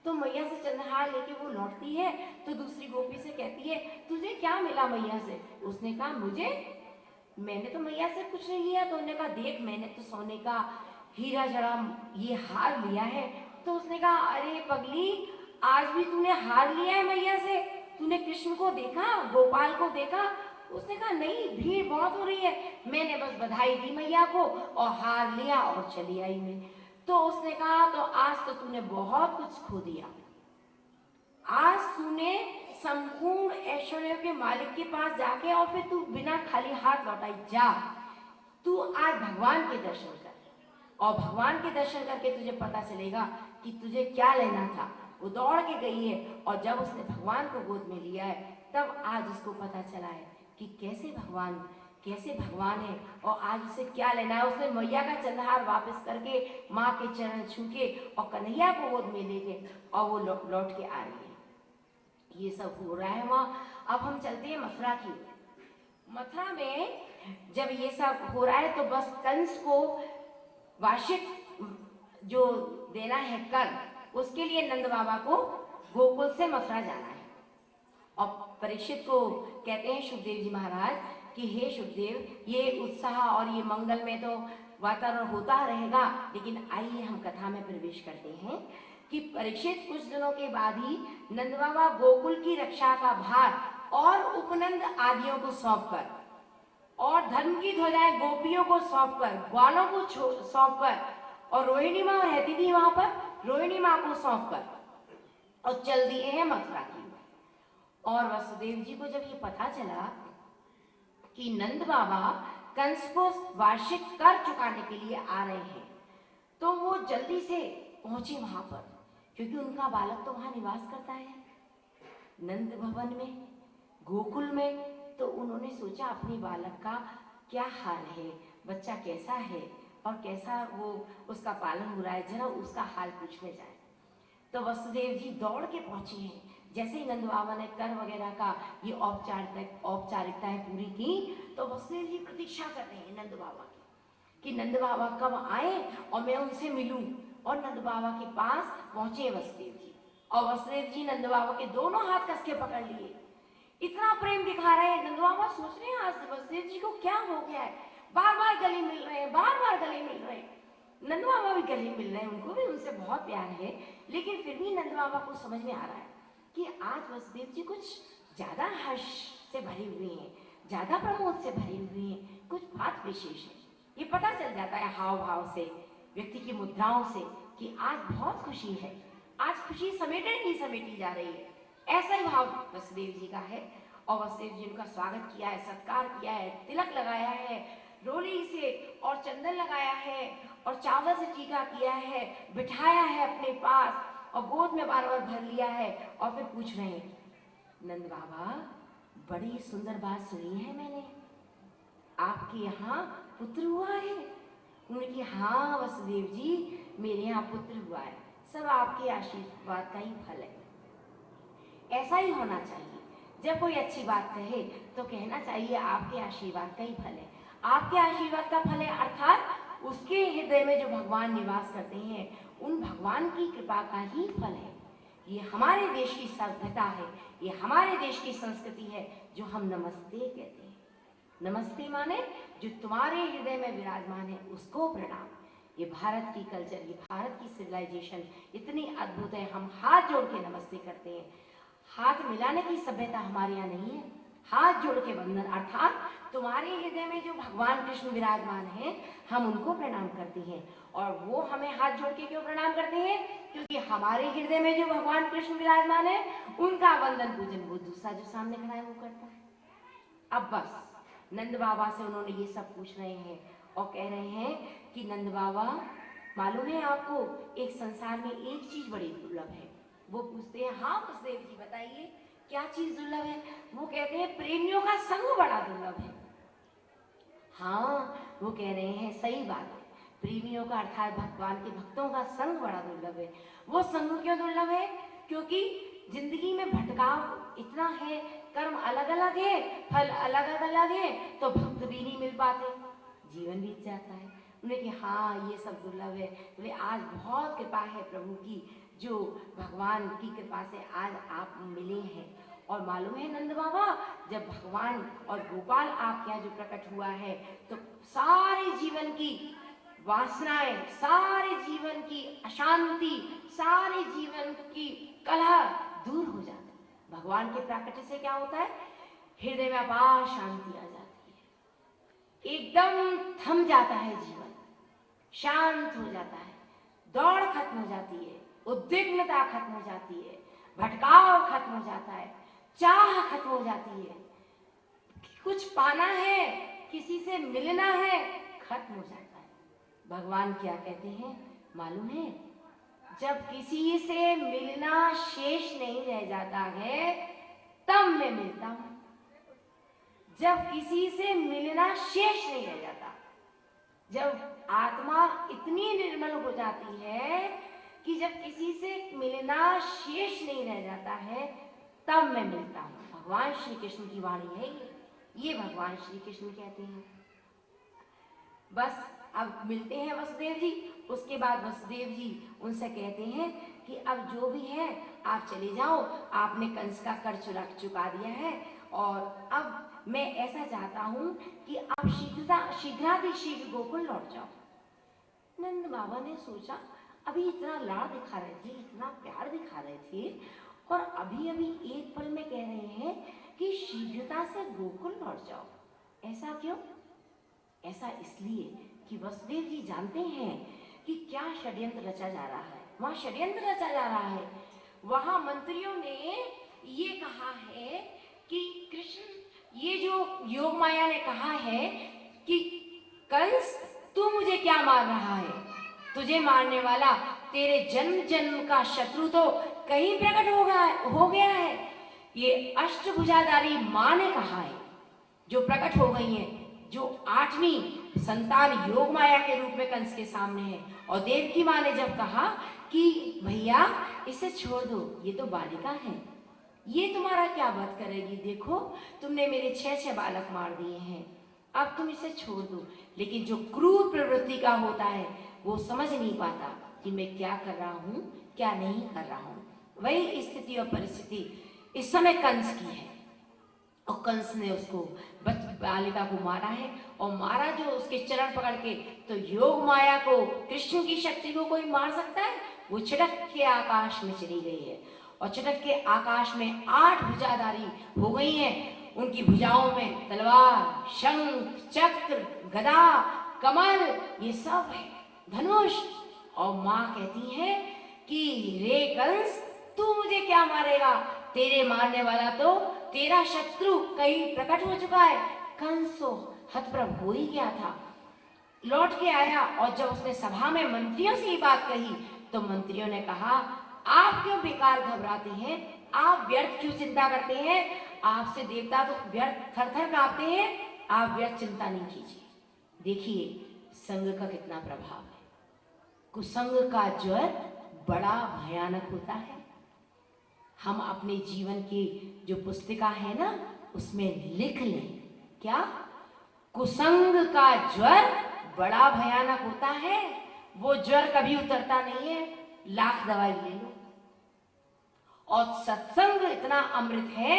तो मैया से चंद्रहार लेके वो लौटती है तो दूसरी गोपी से कहती है, तुझे क्या मिला मैया से? उसने कहा, मैंने तो मैया से कुछ नहीं लिया। तो उन्होंने कहा, देख मैंने तो सोने का हीरा जड़ा ये हार लिया है। तो उसने कहा, अरे पगली, आज भी तूने हार लिया है मैया से? तूने कृष्ण को देखा, गोपाल को देखा? उसने कहा, नहीं, भीड़ बहुत हो रही है, मैंने बस बधाई दी मैया को और हार लिया और चली आई मैं। तो उसने कहा, तो आज तो तूने बहुत कुछ खो दिया। आज तूने संपूर्ण ऐश्वर्य के मालिक के पास जाके और फिर तू बिना खाली हाथ लौटाई जा। तू आज भगवान के दर्शन कर और भगवान के दर्शन करके तुझे पता चलेगा कि तुझे क्या लेना था। वो दौड़ के गई है और जब उसने भगवान को गोद में लिया है तब आज उसको पता चला है कि कैसे भगवान है और आज उसे क्या लेना है। उसने मैया का चंद्रहार वापस करके माँ के चरण छू के और कन्हैया को गोद में लेके और वो लौट के आ रही है। ये सब हो रहा है वहाँ। अब हम चलते हैं मथुरा की। मथुरा में जब ये सब हो रहा है तो बस कंस को वार्षिक जो देना है कर, उसके लिए नंद बाबा को गोकुल से मथुरा जाना है। और परीक्षित को कहते हैं सुखदेव जी महाराज कि हे सुखदेव, ये उत्साह और ये मंगल में तो वातावरण होता रहेगा, लेकिन आइए हम कथा में प्रवेश करते हैं कि परीक्षित कुछ दिनों के बाद ही नंद बाबा गोकुल की रक्षा का भार और उपनंद आदियों को सौंपकर और धर्म की ध्वजाएं गोपियों को सौंपकर, ग्वालों को सौंपकर और रोहिणी माँ रहती थी वहां पर, रोहिणी माँ को सौंपकर और चल दिए हैं मथुरा की। और वसुदेव जी को जब ये पता चला कि नंद बाबा कंस को वार्षिक कर चुकाने के लिए आ रहे हैं तो वो जल्दी से पहुंचे वहां पर, क्योंकि उनका बालक तो वहां निवास करता है नंद भवन में, गोकुल में। तो उन्होंने सोचा अपने बालक का क्या हाल है, बच्चा कैसा है और कैसा वो उसका पालन हो रहा है, जरा उसका हाल पूछने जाए। तो वसुदेव जी दौड़ के पहुंचे हैं। जैसे ही नंद बाबा ने कर वगैरह का ये औपचारिकताएं पूरी की तो वसुदेव जी प्रतीक्षा कर रहे हैं नंद बाबा की कि नंद बाबा कब आए और मैं उनसे मिलूं। और नंद बाबा के पास पहुंचे वसुदेव जी और वसुदेव जी नंद बाबा के दोनों हाथ कस के पकड़ लिए। इतना प्रेम दिखा रहे हैं। नंद बाबा सोच रहे हैं आज वसुदेव जी को क्या हो गया है, बार बार गले मिल रहे हैं, बार बार गले मिल रहे हैं। नंद बाबा भी गले मिल रहे हैं, उनको भी उनसे बहुत प्यार है, लेकिन फिर भी नंद बाबा को समझ में आ रहा है कि आज वसुदेव जी कुछ ज्यादा हर्ष से भरे हुए हैं, ज्यादा प्रमोद से भरे हुए हैं, कुछ बात विशेष है। ये पता चल जाता है हाव भाव से, व्यक्ति की मुद्राओं से कि आज बहुत खुशी है, आज खुशी समेटी जा रही है। ऐसा ही भाव वसुदेव जी का है। और वसुदेव जी उनका स्वागत किया है, सत्कार किया है, तिलक लगाया है रोली से और चंदन लगाया है और चावल से टीका किया है, बिठाया है अपने पास और गोद में बार बार भर लिया है। और फिर पूछ रहे हैं, नंद बाबा बड़ी सुंदर बात सुनी है मैंने, आपके यहाँ पुत्र हुआ है? उन्होंने कहा, हाँ वसुदेव जी, मेरे यहाँ पुत्र हुआ है, सब आपके आशीर्वाद का ही फल है। ऐसा ही होना चाहिए, जब कोई अच्छी बात कहे तो कहना चाहिए आपके आशीर्वाद का ही फल है। आपके आशीर्वाद का फल है अर्थात उसके हृदय में जो भगवान निवास करते हैं उन भगवान की कृपा का ही फल है। ये हमारे देश की सभ्यता है, ये हमारे देश की संस्कृति है जो हम नमस्ते कहते हैं। नमस्ते माने जो तुम्हारे हृदय में विराजमान है उसको प्रणाम। ये भारत की कल्चर, ये भारत की सिविलाइजेशन इतनी अद्भुत है। हम हाथ जोड़ के नमस्ते करते हैं। हाथ मिलाने की सभ्यता हमारे यहाँ नहीं है, हाथ जोड़ के बंधन अर्थात तुम्हारे हृदय में जो भगवान कृष्ण विराजमान हैं हम उनको प्रणाम करते हैं। और वो हमें हाथ जोड़ के क्यों प्रणाम करते हैं? क्योंकि हमारे हृदय में जो भगवान कृष्ण विराजमान है उनका वंदन पूजन वो दूसरा जो सामने खड़ा है वो करता है। अब बस नंद बाबा से उन्होंने ये सब पूछ रहे हैं और कह रहे हैं कि नंद बाबा मालूम है आपको एक संसार में एक चीज बड़ी दुर्लभ है। वो पूछते हैं, हाँ वसुदेव जी बताइए क्या चीज दुर्लभ है? वो कहते हैं प्रेमियों का संग बड़ा दुर्लभ है। हाँ वो कह रहे हैं सही बात है, प्रेमियों का अर्थात भगवान के भक्तों का संग बड़ा दुर्लभ है। वो संग क्यों दुर्लभ है? क्योंकि जिंदगी में भटकाव इतना है, कर्म अलग अलग है, फल अलग अलग है, तो भक्त भी नहीं मिल पाते, जीवन बीत जाता है। उन्हें कि हाँ ये सब दुर्लभ है। बोले आज बहुत कृपा है प्रभु की, जो भगवान की कृपा से आज आप मिले हैं। और मालूम है नंद बाबा, जब भगवान और गोपाल आपके यहाँ जो प्रकट हुआ है तो सारे जीवन की वासनाएं, सारे जीवन की अशांति, सारे जीवन की कलह दूर हो जाती है। भगवान के प्राकट्य से क्या होता है? हृदय में अपार शांति आ जाती है, एकदम थम जाता है जीवन, शांत हो जाता है, दौड़ खत्म हो जाती है, उद्विग्नता खत्म हो जाती है, भटकाव खत्म हो जाता है, चाह खत्म हो जाती है, कुछ पाना है, किसी से मिलना है, खत्म हो जाता है। भगवान क्या कहते हैं मालूम है? जब किसी से मिलना शेष नहीं रह जाता है तब मैं मिलता हूं। जब किसी से मिलना शेष नहीं रह जाता, जब आत्मा इतनी निर्मल हो जाती है कि जब किसी से मिलना शेष नहीं रह जाता है तब मैं मिलता हूं। भगवान श्री कृष्ण की वाणी है ये भगवान श्री कृष्ण कहते हैं। बस अब मिलते हैं वसुदेव जी। उसके बाद वसुदेव जी उनसे कहते हैं कि अब जो भी है आप चले जाओ, आपने कंस का कर चुका दिया है और अब मैं ऐसा चाहता हूं कि आप शीघ्र गोकुल लौट जाओ। नंद बाबा ने सोचा, अभी इतना लाड़ दिखा रहे थे, इतना प्यार दिखा रहे थे और अभी अभी एक पल में कह रहे हैं कि शीघ्रता से गोकुल लौट जाओ। ऐसा क्यों? ऐसा इसलिए कि वसुदेव जी जानते हैं कि क्या षड्यंत्र रचा जा रहा है। वहां षड्यंत्र रचा जा रहा है। वहां मंत्रियों ने ये कहा है कि कृष्ण, ये जो योग माया ने कहा है कि कंस तू मुझे क्या मार रहा है, तुझे मारने वाला तेरे जन्म जन्म का शत्रु तो कहीं प्रकट हो गया है। ये अष्टभुजाधारी माँ ने कहा है, जो प्रकट हो गई है, जो 8वीं संतान योग माया के रूप में कंस के सामने है। और देवकी माँ ने जब कहा कि भैया इसे छोड़ दो, ये तो बालिका है, ये तुम्हारा क्या वध करेगी, देखो तुमने मेरे 6 बालक मार दिए हैं, अब तुम इसे छोड़ दो। लेकिन जो क्रूर प्रवृत्ति का होता है वो समझ नहीं पाता कि मैं क्या कर रहा हूँ, क्या नहीं कर रहा हूँ। वही स्थिति और परिस्थिति इस समय कंस की है। और कंस ने उसको बालिका को मारा है और मारा जो उसके चरण पकड़ के। तो योग माया को, कृष्ण की शक्ति को कोई मार सकता है? वो छिटक के आकाश में चली गई है और छिटक के आकाश में 8 भुजाधारी हो गई हैं। उनकी भुजाओं में तलवार, शंख, चक्र, गदा, कमल, ये सब है, धनुष। और माँ कहती है कि रे कंस, तू मुझे क्या मारेगा, तेरे मारने वाला तो तेरा शत्रु कहीं प्रकट हो चुका है। कंस तो हतप्रभ हो ही गया था, लौट के आया और जब उसने सभा में मंत्रियों से ये बात कही तो मंत्रियों ने कहा, आप क्यों बेकार घबराते हैं, आप व्यर्थ क्यों चिंता करते हैं, आपसे देवता तो व्यर्थ थर-थर कांपते हैं, आप व्यर्थ चिंता नहीं कीजिए। देखिए संग का कितना प्रभाव है। कुसंग का ज्वर बड़ा भयानक होता है। हम अपने जीवन की जो पुस्तिका है ना, उसमें लिख लें, क्या? कुसंग का ज्वर बड़ा भयानक होता है। वो ज्वर कभी उतरता नहीं है, लाख दवाई ले लो। और सत्संग इतना अमृत है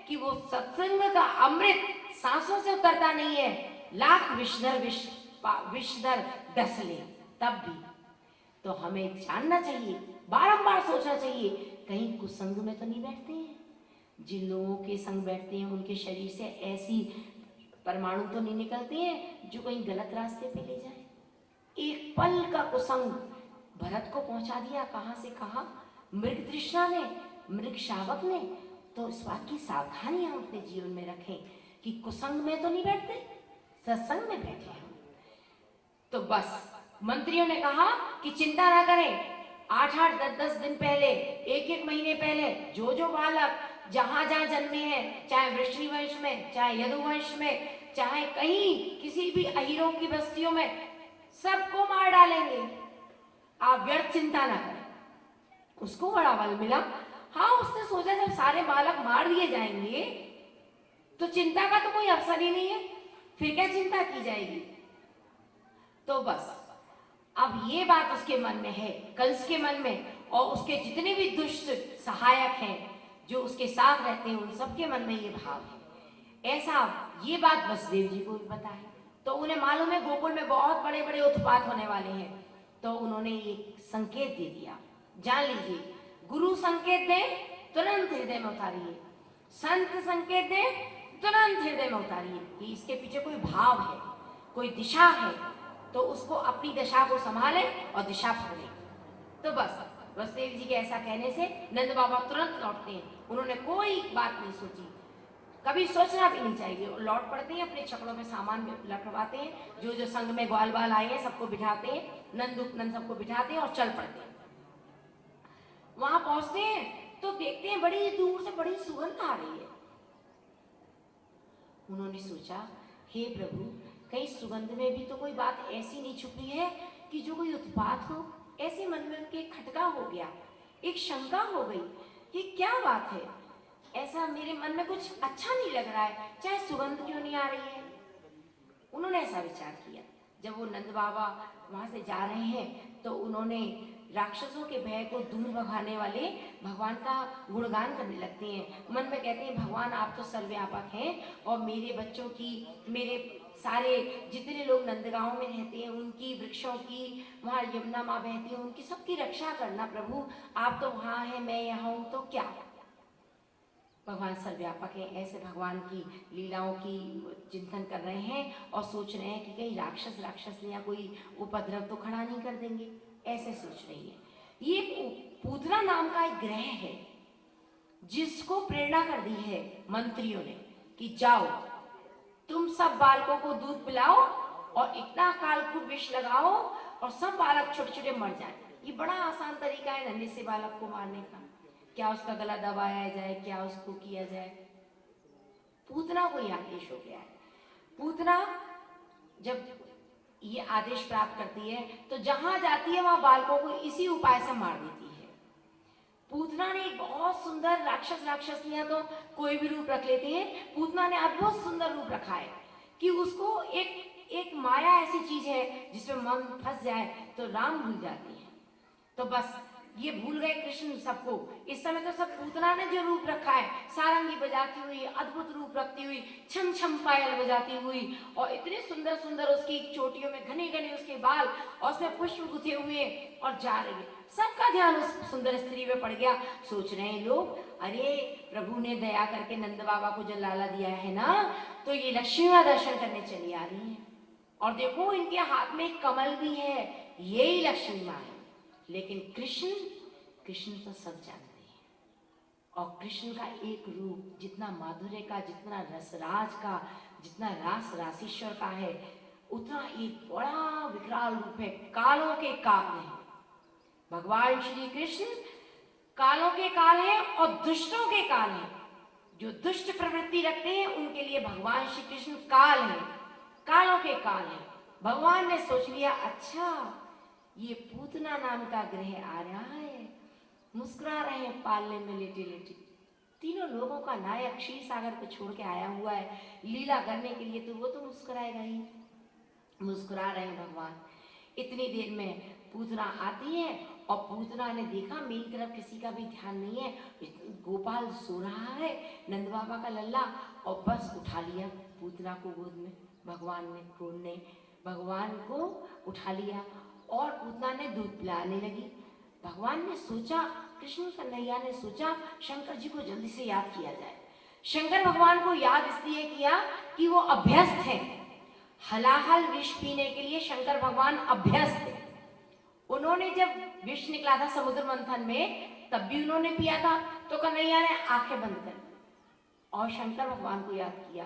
कि वो सत्संग का अमृत सांसों से उतरता नहीं है, लाख विषधर डस ले तब भी। तो हमें जानना चाहिए, बारंबार सोचना चाहिए, कहीं कुसंग में तो नहीं बैठते हैं। जिन लोगों के संग बैठते हैं उनके शरीर से ऐसी परमाणु तो नहीं निकलते हैं जो कहीं गलत रास्ते पे ले जाए। एक पल का कुसंग भरत को पहुंचा दिया कहां से कहां, मृग तृष्णा ने, मृग शावक ने। तो इस बात की सावधानी हम अपने जीवन में रखें कि कुसंग में तो नहीं बैठते, सत्संग में बैठे हम। तो बस मंत्रियों ने कहा कि चिंता ना करें, 8-8, 10-10 दिन पहले, 1-1 महीने पहले जो जो बालक जहां जहां जन्मे हैं, चाहे वृष्णि वंश में, चाहे यदुवंश में, चाहे कहीं किसी भी अहीरों की बस्तियों में, सबको मार डालेंगे। आप व्यर्थ चिंता ना करें। उसको बड़ा बल मिला। हाँ, उसने सोचा जब सारे बालक मार दिए जाएंगे तो चिंता का तो कोई अवसर ही नहीं है, फिर क्या चिंता की जाएगी। तो बस अब ये बात उसके मन में है, कंस के मन में। और उसके जितने भी दुष्ट सहायक हैं जो उसके साथ रहते हैं, उन सबके मन में ये भाव है। ऐसा ये बात वसुदेव जी को भी पता है, तो उन्हें मालूम है गोकुल में बहुत बड़े बड़े उत्पात होने वाले हैं, तो उन्होंने एक संकेत दे दिया। जान लीजिए, गुरु संकेत दे तुरंत हृदय में उतारिए, संत संकेत दे तुरंत हृदय में उतारिए कि इसके पीछे कोई भाव है, कोई दिशा है, तो उसको अपनी दिशा को संभाले और दिशा पकड़े। तो बस वसुदेव जी के ऐसा कहने से नंद बाबा तुरंत लौटते हैं। उन्होंने कोई बात नहीं सोची, कभी सोचना भी नहीं चाहिए। लौट पड़ते हैं, अपने छकड़ों में सामान रखवाते हैं, जो जो संग में ग्वाल बाल आए हैं सबको बिठाते हैं, नंद उपनंद सबको बिठाते हैं और चल पड़ते हैं। वहां पहुंचते हैं तो देखते हैं बड़ी दूर से बड़ी सुगंध आ रही है। उन्होंने सोचा, हे प्रभु, कहीं सुगंध में भी तो कोई बात ऐसी नहीं छुपी है कि जो कोई उत्पात हो। ऐसे मन में उनके खटका हो गया, एक शंका हो गई कि क्या बात है, ऐसा मेरे मन में कुछ अच्छा नहीं लग रहा है, चाहे सुगंध क्यों नहीं आ रही है। उन्होंने ऐसा विचार किया। जब वो नंद बाबा वहां से जा रहे हैं तो उन्होंने राक्षसों के भय को दूर भगाने वाले भगवान का गुणगान करने लगते हैं। मन में कहते हैं, भगवान आप तो सर्वव्यापक हैं और मेरे बच्चों की, मेरे सारे जितने लोग नंदगांव में रहते हैं उनकी, वृक्षों की, वहाँ यमुना माँ बहती है उनकी, सबकी रक्षा करना प्रभु। आप तो वहाँ हैं, मैं यहाँ हूँ, तो क्या, भगवान सर्वव्यापक है। ऐसे भगवान की लीलाओं की चिंतन कर रहे हैं और सोच रहे हैं कि कहीं राक्षस या कोई उपद्रव तो खड़ा नहीं कर देंगे, ऐसे सोच रही है। ये पूतना नाम का एक ग्रह है जिसको प्रेरणा कर दी है मंत्रियों ने कि जाओ तुम सब बालकों को दूध पिलाओ और इतना कालकूट विष लगाओ और सब बालक छोटे छोटे मर जाए। ये बड़ा आसान तरीका है नन्हे से बालक को मारने का। क्या उसका गला दबाया जाए, क्या उसको किया जाए। पूतना को यह आदेश हो गया है। पूतना जब ये आदेश प्राप्त करती है तो जहां जाती है वहां बालकों को इसी उपाय से मार देती है। पूतना ने एक बहुत सुंदर, राक्षसियां तो कोई भी रूप रख लेती हैं, पूतना ने अद्भुत सुंदर रूप रखा है कि उसको एक माया ऐसी चीज है जिसमें मन फंस जाए तो राम भूल जाती है। तो बस ये भूल गए कृष्ण सबको। इस समय तो सब पूतना ने जो रूप रखा है, सारंगी बजाती हुई, अद्भुत रूप रखती हुई, छम छम पायल बजाती हुई, और इतने सुंदर सुंदर उसकी चोटियों में घने घने उसके बाल और उसमें पुष्प गुथे हुए और जा रही है। सबका ध्यान उस सुंदर स्त्री में पड़ गया। सोच रहे हैं लोग, अरे प्रभु ने दया करके नंद बाबा को जो लाला दिया है ना, तो ये लक्ष्मी माँ दर्शन करने चली आ रही है। और देखो इनके हाथ में एक कमल भी है, यही लक्ष्मी माँ है। लेकिन कृष्ण तो सब जानते हैं, और कृष्ण का एक रूप जितना माधुर्य का, जितना रसराज का, जितना रास रासीश्वर का है, उतना एक बड़ा विकराल रूप है। कालों के काल है भगवान श्री कृष्ण, कालों के काल है और दुष्टों के काल है। जो दुष्ट प्रवृत्ति रखते हैं उनके लिए भगवान श्री कृष्ण काल है, कालों के काल है। भगवान ने सोच लिया, अच्छा ये पूतना नाम का ग्रह आ रहा है, मुस्कुरा रहे हैं पालने में लेटे लेटे। तीनों लोगों का नायक क्षीर सागर पे छोड़ के आया हुआ है लीला करने के लिए, तो वो तो मुस्कुराएगा ही। मुस्कुरा रहे हैं भगवान। इतनी देर में पूतना आती है और पूतना ने देखा मेरी तरफ किसी का भी ध्यान नहीं है, गोपाल सो रहा है, नंद बाबा का लल्ला, और बस उठा लिया पूतना को गोद में। भगवान ने भगवान को उठा लिया और पूतना ने दूध पिलाने लगी। भगवान ने सोचा, कृष्ण कन्हैया ने सोचा, शंकर जी को जल्दी से याद किया जाए। शंकर भगवान को याद इसलिए किया कि वो अभ्यस्त है। हलाहल विष पीने के लिए शंकर भगवान अभ्यस्त है। उन्होंने जब विष निकला था समुद्र मंथन में, तब भी उन्होंने पिया था, तो कन्हैया ने आंखें बंद कर दी और शंकर भगवान को याद किया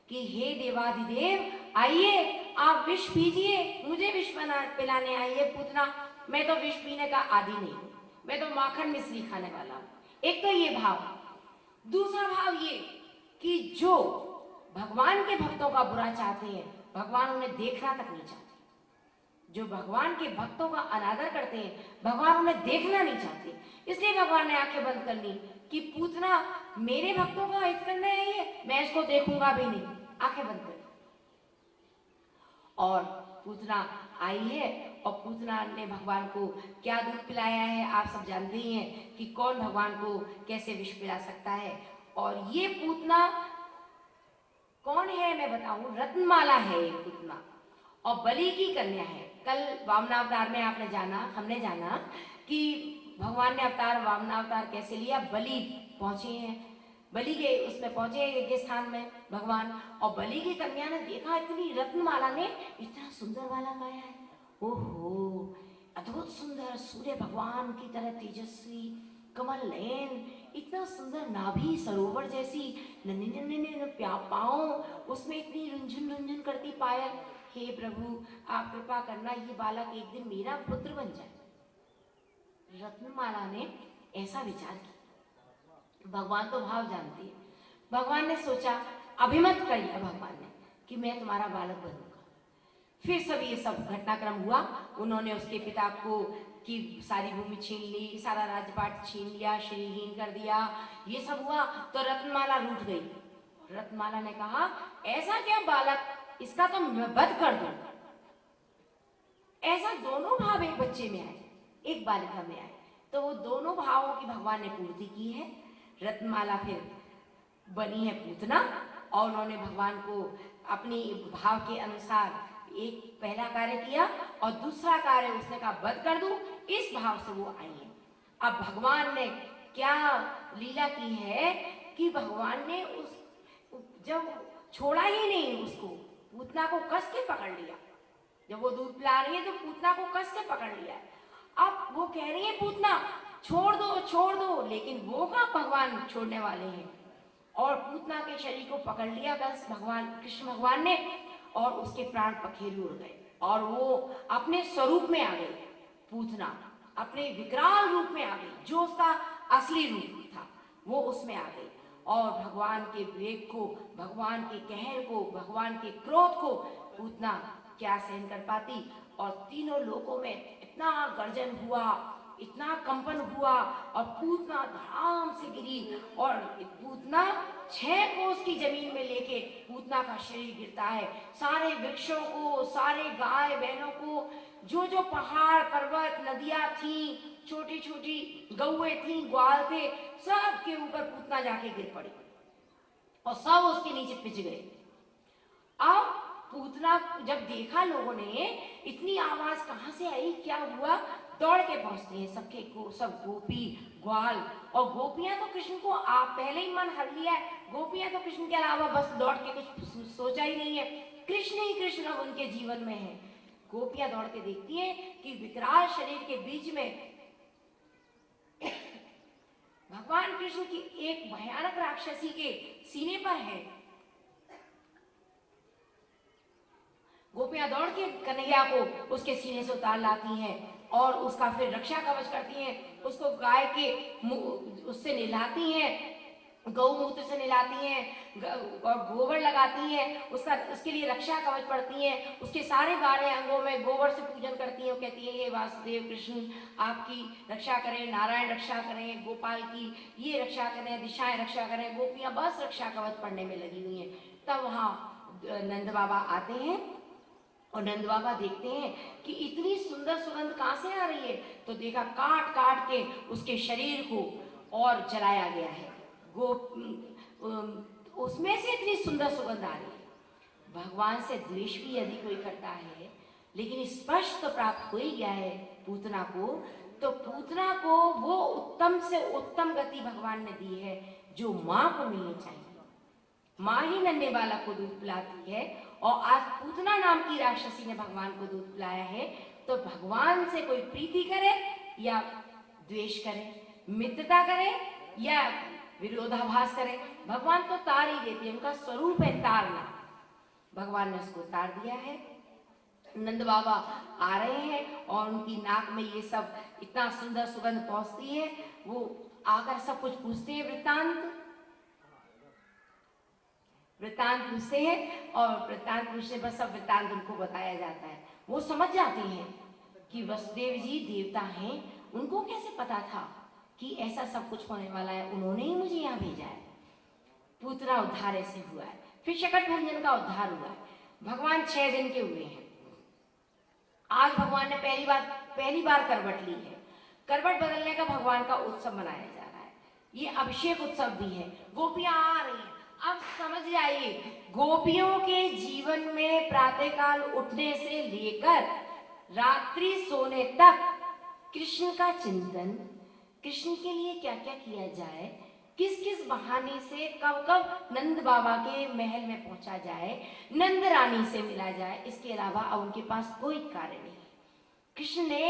कि हे देवाधिदेव, आइए आप विष पीजिए, मुझे विष पिलाने आइए पूतना। मैं तो विष पीने का आदी नहीं हूँ, मैं तो माखन मिश्री खाने वाला हूँ। एक तो ये भाव। दूसरा भाव ये कि जो भगवान के भक्तों का बुरा चाहते हैं, भगवान उन्हें देखना तक नहीं चाहते। जो भगवान के भक्तों का अनादर करते हैं, भगवान उन्हें देखना नहीं चाहते। इसलिए भगवान ने आंखें बंद कर ली कि पूतना मेरे भक्तों का हित करने आई है, मैं इसको देखूंगा भी नहीं। आंखें बंद कर और पूतना आई है और पूतना ने भगवान को क्या दूध पिलाया है। आप सब जानते ही हैं कि कौन भगवान को कैसे विष पिला सकता है। और ये पूतना कौन है मैं बताऊं, रत्नमाला है ये पूतना और बलि की कन्या है। कल वामनावतार में हमने जाना कि भगवान ने वामनावतार कैसे लिया। बलि पहुंचे हैं, बलि के उसमें पहुंचे हैं यज्ञ स्थान में भगवान, और बलि की कन्या ने देखा इतनी रत्नमाला ने इतना सुंदर माला गाया है। ओहो, अद्भुत सुंदर, सूर्य भगवान की तरह तेजस्वी, कमल नयन, इतना सुंदर नाभि, सरोवर जैसी नन्हे नन्हे पाँव, उसमें इतनी रुंझुन रुंझुन करती पायल। हे प्रभु आप कृपा करना ये बालक एक दिन मेरा पुत्र बन जाए। रत्नमाला ने ऐसा विचार किया। भगवान तो भाव जानती है। भगवान ने सोचा, अभिमत कर लिया भगवान ने कि मैं तुम्हारा बालक बनूंगा। फिर सब ये सब घटनाक्रम हुआ। उन्होंने उसके पिता को की सारी भूमि छीन ली, सारा राजपाट छीन लिया, श्रीहीन कर दिया, ये सब हुआ। तो रत्नमाला रूठ गई। रत्नमाला ने कहा, ऐसा क्या बालक, इसका तो मैं वध कर दूं। ऐसा दोनों भाव एक बच्चे में आए, एक बालिका में आए। तो वो दोनों भावों की भगवान ने पूर्ति की है। रत्नमाला फिर बनी है पूतना और उन्होंने भगवान को अपनी भाव के अनुसार एक पहला कार्य किया और दूसरा कार्य उसने कहा वध कर दूं, इस भाव से वो आई है। अब भगवान ने क्या लीला की है कि भगवान ने उस जब छोड़ा ही नहीं, उसको पूतना को कस के पकड़ लिया। जब वो दूध पिला रही है तो पूतना को कस के पकड़ लिया। अब वो कह रही है पूतना छोड़ दो छोड़ दो, लेकिन वो कहाँ भगवान छोड़ने वाले हैं। और पूतना के शरीर को पकड़ लिया बस भगवान कृष्ण भगवान ने, और उसके प्राण पखेरु उड़ गए और वो अपने स्वरूप में आ गई। पूतना अपने विकराल रूप में आ गई, जो उसका असली रूप था वो उसमें आ गई। और भगवान के वेग को, भगवान के कहर को, भगवान के क्रोध को पूतना क्या सहन कर पाती। और तीनों लोकों में इतना गर्जन हुआ, इतना कंपन हुआ और पूतना धड़ाम से गिरी। और पूतना 6 कोस की जमीन में लेके पूतना का शरीर गिरता है। सारे वृक्षों को, सारे गाय बहनों को, जो जो पहाड़ पर्वत नदियां थी, छोटी छोटी गौए थी, ग्वाल थे, सब के ऊपर पूतना जाके गिर पड़ी और सब उसके नीचे पिच गए। अब पूतना जब देखा लोगों ने, इतनी आवाज कहाँ से आई, क्या हुआ, दौड़ के पहुंचते हैं सबके को, सब गोपी ग्वाल। और गोपियां तो कृष्ण को आप पहले ही मन हर लिया है। गोपियां तो कृष्ण के अलावा बस दौड़ के कुछ सोचा ही नहीं है, कृष्ण ही कृष्ण अब उनके जीवन में है। गोपियां दौड़ के देखती हैं कि विकराल शरीर के बीच में भगवान कृष्ण की एक भयानक राक्षसी के सीने पर है। गोपियां दौड़ के कन्हैया को उसके सीने से उतार लाती हैं और उसका फिर रक्षा कवच करती हैं। उसको गाय के उससे नहलाती हैं, गौमूत्र से नहलाती हैं और गोबर लगाती हैं, उसके लिए रक्षा कवच पड़ती हैं। उसके सारे 12 अंगों में गोबर से पूजन करती हैं। वो कहती है, हे वासुदेव कृष्ण आपकी रक्षा करें, नारायण रक्षा करें, गोपाल की ये रक्षा करें, दिशाएं रक्षा करें। गोपियां बस रक्षा कवच पढ़ने में लगी हुई हैं। तब वहाँ नंद बाबा आते हैं और नंद बाबा देखते हैं कि इतनी सुंदर सुगंध कहाँ से आ रही है। तो देखा काट काट के उसके शरीर को और जलाया गया है। उसमें से इतनी सुंदर सुगंध आ रही है। भगवान से द्वेष भी यदि कोई करता है, लेकिन स्पर्श तो प्राप्त हो ही गया है पूतना को, तो पूतना को वो उत्तम से उत्तम गति भगवान ने दी है जो माँ को मिलनी चाहिए। माँ ही नन्हे बालक को दूध पिलाती है और आज पूतना नाम की राक्षसी ने भगवान को दूध पिलाया है। तो भगवान से कोई प्रीति करे या द्वेष करे, मित्रता करे या विरोधाभास करे, भगवान तो तार ही देते हैं। उनका स्वरूप है तारना। भगवान ने उसको तार दिया है। नंद बाबा आ रहे हैं और उनकी नाक में ये सब इतना सुंदर सुगंध पहुंचती है। वो आकर सब कुछ पूछते हैं, वृत्तांत पूछते हैं और वृत्तांत पूछने पर सब वृत्तांत उनको बताया जाता है। वो समझ जाते हैं कि वसुदेव जी देवता हैं। उनको कैसे पता था कि ऐसा सब कुछ होने वाला है, उन्होंने ही मुझे यहाँ भेजा है। पूतना उद्धार ऐसे हुआ है। फिर शकट भंजन का उद्धार हुआ है। भगवान 6 दिन के हुए हैं। आज भगवान ने पहली बार करवट ली है। करवट बदलने का भगवान का उत्सव मनाया जा रहा है। ये अभिषेक उत्सव भी है। गोपियां आ रही हैं। अब समझ जाइए, गोपियों के जीवन में प्रातःकाल उठने से लेकर रात्रि सोने तक कृष्ण का चिंतन, कृष्ण के लिए क्या क्या किया जाए, किस किस बहाने से कब कब नंद बाबा के महल में पहुंचा जाए, नंद रानी से मिला जाए, इसके अलावा अब उनके पास कोई कार्य नहीं। कृष्ण ने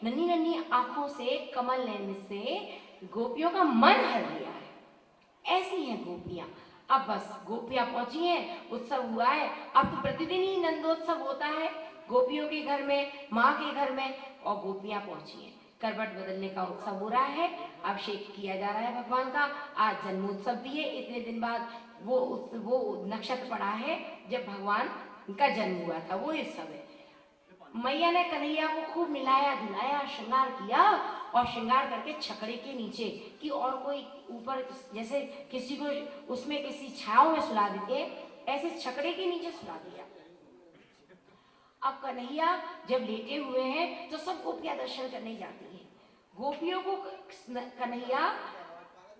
नन्ही नन्ही आंखों से, कमल नयन से गोपियों का मन हर लिया है। ऐसी हैं गोपियां। अब बस गोपियां पहुंची हैं, उत्सव हुआ है। अब तो प्रतिदिन ही नंदोत्सव होता है गोपियों के घर में, माँ के घर में, और गोपियां पहुंची हैं। करवट बदलने का उत्सव हो रहा है, अभिषेक किया जा रहा है भगवान का। आज जन्मोत्सव भी है। इतने दिन बाद वो नक्षत्र पड़ा है जब भगवान का जन्म हुआ था, वो उत्सव है। मैया ने कन्हैया को खूब मिलाया धुलाया, श्रृंगार किया, और श्रृंगार करके छकड़े के नीचे कि और कोई ऊपर, जैसे किसी को उसमें किसी छाव में सुला देते, ऐसे छकड़े के नीचे सुला दिया। अब कन्हैया जब लेटे हुए हैं तो सब गोपियां दर्शन करने जाती हैं। गोपियों को कन्हैया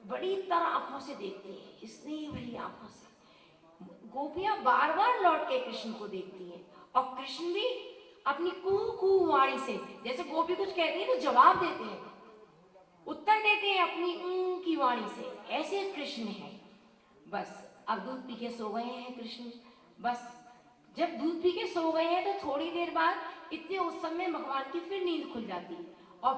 बड़ी तरह आंखों से देखते हैं, स्नेह भरी आंखों से। गोपियां बार बार लौट के कृष्ण को देखती हैं, और कृष्ण भी अपनी कू कू वाणी से, जैसे गोपी कुछ कहती है तो जवाब देते हैं, उत्तर देते हैं अपनी की वाणी से। ऐसे कृष्ण है। बस अब दूध पी के सो गए हैं कृष्ण। बस जब दूध पी के सो गए हैं तो थोड़ी देर बाद इतने उस समय भगवान की फिर नींद खुल जाती है।